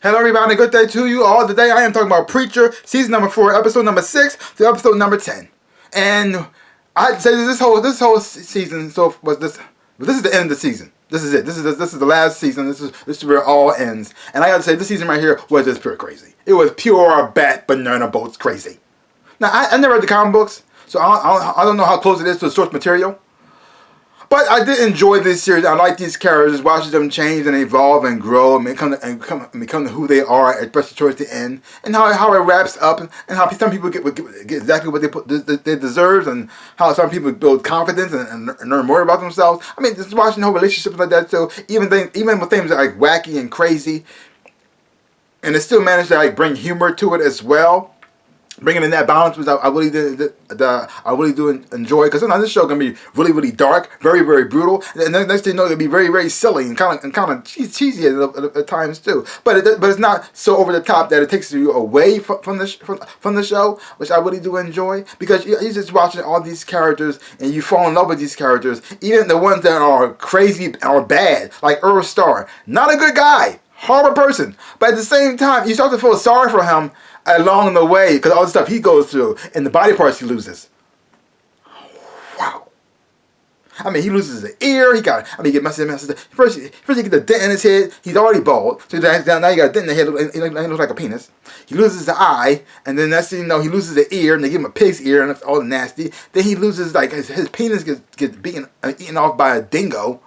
Hello everybody, good day to you all. Today I am talking about Preacher, season number 4, episode number 6 to episode number 10. And I'd say this whole season was this. But this is the end of the season. This is it. This is the last season. This is where it all ends. And I gotta say, this season right here was just pure crazy. It was pure bat banana boats crazy. Now I never read the comic books, so I don't know how close it is to the source material. But I did enjoy this series. I like these characters, watching them change and evolve and grow and become who they are, especially towards the end, and how it wraps up, and how some people get exactly what they deserve, and how some people build confidence and learn more about themselves. I mean, just watching whole relationships like that too. Even with things that are like wacky and crazy, and it still managed to like bring humor to it as well. Bringing in that balance, which I really do enjoy, because sometimes this show can be really, really dark, very, very brutal, and then next thing you know, it'll be very, very silly and kind of cheesy at times too. But it's not so over the top that it takes you away from the show, which I really do enjoy, because you're just watching all these characters and you fall in love with these characters, even the ones that are crazy or bad, like Earl Star, not a good guy, horrible person, but at the same time, you start to feel sorry for him along the way, because all the stuff he goes through and the body parts he loses. Wow. I mean, he loses the ear. He get messed up. First he gets a dent in his head. He's already bald, so now you got a dent in the head. He looks like a penis. He loses the eye, and then next thing you know, he loses the ear, and they give him a pig's ear, and it's all nasty. Then he loses, like, his penis gets eaten off by a dingo.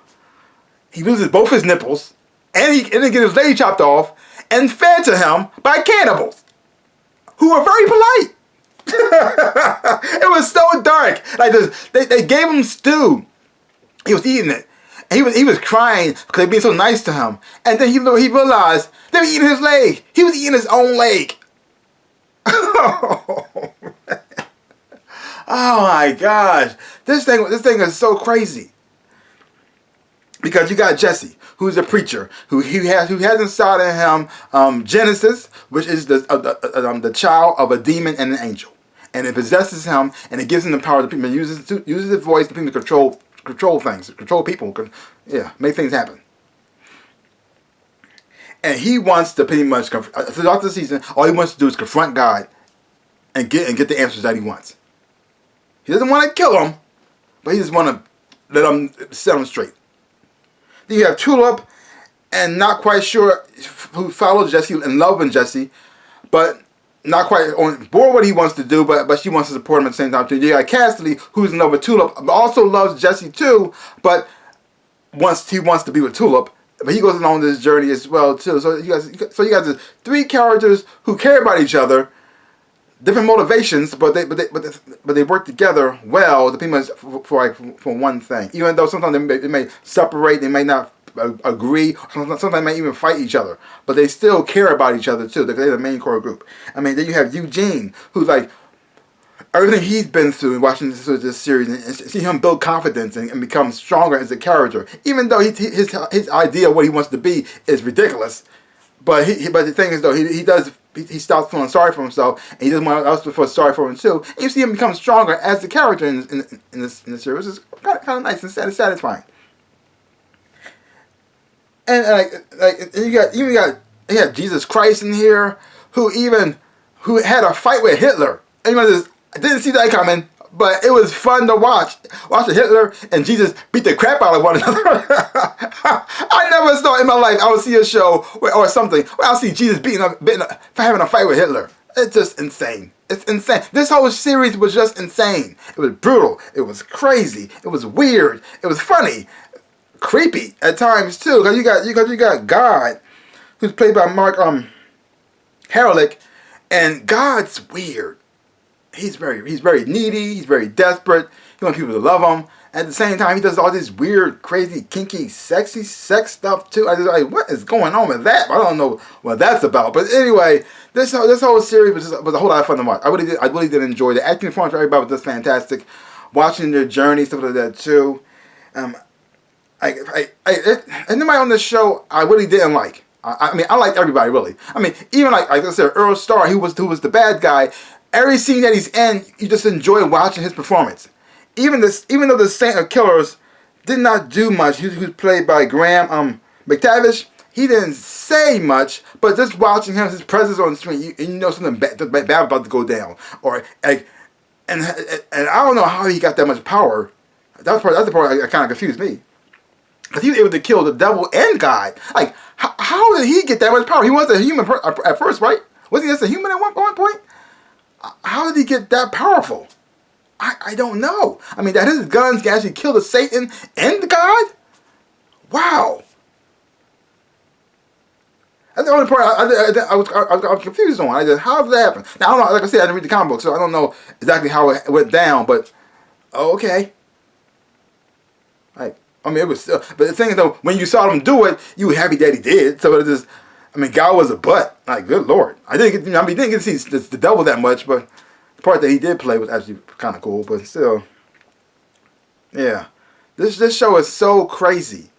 He loses both his nipples, and then gets his leg chopped off and fed to him by cannibals, who were very polite. It was so dark. Like this, they gave him stew. He was eating it. And he was crying because they were being so nice to him. And then he realized they were eating his leg. He was eating his own leg. Oh my gosh. This thing is so crazy. Because you got Jesse, who's a preacher, who has inside of him Genesis, which is the child of a demon and an angel, and it possesses him, and it gives him the power to people. It uses his voice to control things, control people, make things happen. And he wants to pretty much throughout the season, all he wants to do is confront God and get the answers that he wants. He doesn't want to kill him, but he just want to let him set him straight. Then you have Tulip, and not quite sure who follows Jesse and loving Jesse, but not quite on board what he wants to do, but she wants to support him at the same time too. You got Cassidy, who's in love with Tulip, but also loves Jesse too, but he wants to be with Tulip, but he goes along this journey as well too. So you got the three characters who care about each other, different motivations, but they work together well, pretty much for one thing. Even though sometimes they may separate, they may not agree, sometimes they may even fight each other, but they still care about each other too. They're the main core group. I mean, then you have Eugene, who's like, everything he's been through watching this series, and see him build confidence and become stronger as a character, even though his idea of what he wants to be is ridiculous. But the thing is though, he stops feeling sorry for himself, and he doesn't want us to feel sorry for him too. And you see him become stronger as the character in the series. It's kind of nice and satisfying. And you got Jesus Christ in here, who had a fight with Hitler. And I didn't see that coming, but it was fun to watch Hitler and Jesus beat the crap out of one another. I never thought in my life I would see a show or something where I'll see Jesus having a fight with Hitler. It's just insane. It's insane. This whole series was just insane. It was brutal. It was crazy. It was weird. It was funny, creepy at times too. Because you got God, who's played by Mark Herlick, and God's weird. He's very needy. He's very desperate. He wants people to love him. At the same time, he does all this weird, crazy, kinky, sexy sex stuff too. I just like, what is going on with that? I don't know what that's about. But anyway, this whole series was a whole lot of fun to watch. I really did enjoy the acting performance for everybody was just fantastic. Watching their journey, stuff like that too. And nobody on this show I really didn't like. I mean, I liked everybody really. I mean, even like I said, Earl Star, who was the bad guy. Every scene that he's in, you just enjoy watching his performance. Even though the Saint of Killers did not do much, he was played by Graham McTavish. he didn't say much, but just watching him, his presence on the screen, you know something bad about to go down. Or like, and I don't know how he got that much power. That's the part that kind of confused me. Because he was able to kill the devil and God. Like, how did he get that much power? He wasn't a human at first, right? Was he just a human at one point? How did he get that powerful? I don't know. I mean, that his guns can actually kill the Satan and the God? Wow. That's the only part I was confused on. I just, how did that happen? Now, I don't know, like I said, I didn't read the comic book, so I don't know exactly how it went down, but okay. Like, I mean, it was still, but the thing is though, when you saw him do it, you were happy that he did. So it just, I mean, God was a butt. Like, good Lord. Didn't get to see the devil that much, but the part that he did play was actually kind of cool, but still. Yeah. This show is so crazy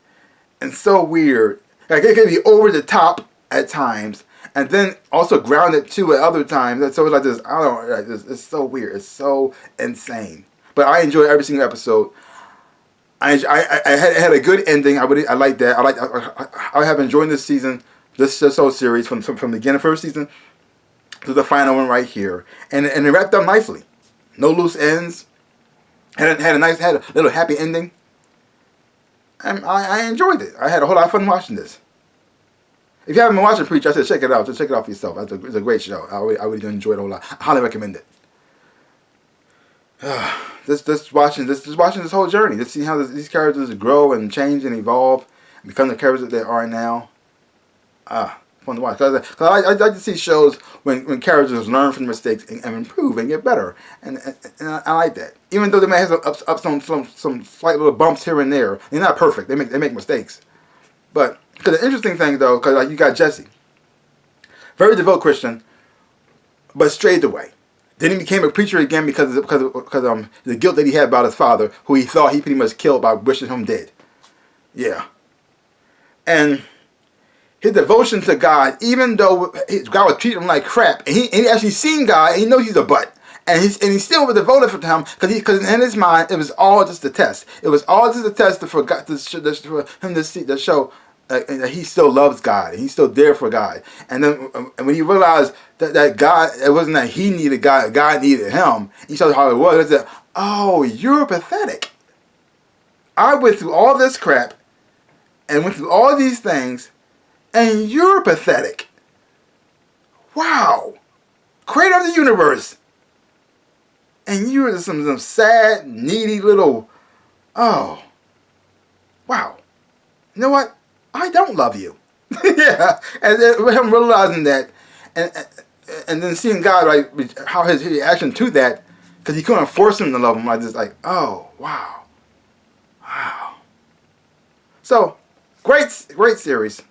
and so weird. Like, it can be over the top at times, and then also grounded too at other times. So it's like this, I don't know, like this, it's so weird. It's so insane. But I enjoyed every single episode. I had a good ending. I like that. I have enjoyed this season, this whole series from the beginning of the first season to the final one right here, and it wrapped up nicely. No loose ends. Had a little happy ending, and I enjoyed it. I had a whole lot of fun watching this. If you haven't been watching Preacher, I said check it out. Just check it out for yourself. It's a great show. I really enjoyed it a whole lot. I highly recommend it. Just watching this whole journey, just see how these characters grow and change and evolve and become the characters that they are now. Fun to watch. Cause I like to see shows when characters learn from mistakes and improve and get better, and I like that. Even though they may have some slight little bumps here and there, they're not perfect. They make mistakes, but because the interesting thing though, because like you got Jesse, very devout Christian, but strayed away. Then he became a preacher again because the guilt that he had about his father, who he thought he pretty much killed by wishing him dead. Yeah. And his devotion to God, even though God was treating him like crap, and he actually seen God, and he knows he's a butt. And he still was devoted for him because in his mind it was all just a test. It was all just a test for him to show that he still loves God and he's still there for God. And then when he realized that God, it wasn't that he needed God, God needed him. He saw how it was. He said, "Oh, you're pathetic. I went through all this crap and went through all these things, and you're pathetic. Wow, creator of the universe, and you're some sad, needy little. Oh, wow. You know what? I don't love you." Yeah, and then him realizing that, and then seeing God, like how his reaction to that, because he couldn't force him to love him. I just like, oh wow. So great series.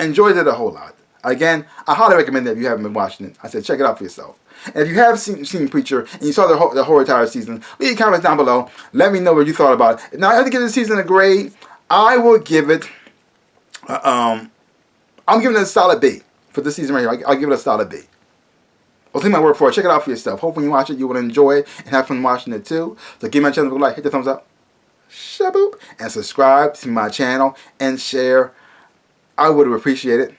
Enjoyed it a whole lot. Again, I highly recommend that if you haven't been watching it. I said check it out for yourself. And if you have seen Preacher and you saw the whole entire season, leave comments down below. Let me know what you thought about it. Now, I have to give this season a grade. I will give it. I'm giving it a solid B for this season right here. I'll give it a solid B. I'll take my word for it. Check it out for yourself. Hopefully, when you watch it, you will enjoy it and have fun watching it too. So, give my channel a like, hit the thumbs up, shaboop, and subscribe to my channel and share. I would appreciate it.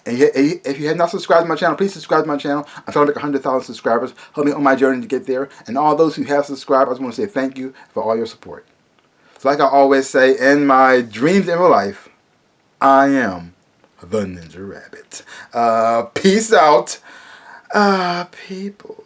And if you have not subscribed to my channel, please subscribe to my channel. I'm trying to make 100,000 subscribers. Help me on my journey to get there. And all those who have subscribed, I just want to say thank you for all your support. So like I always say, in my dreams in real life, I am the Ninja Rabbit. Peace out, people.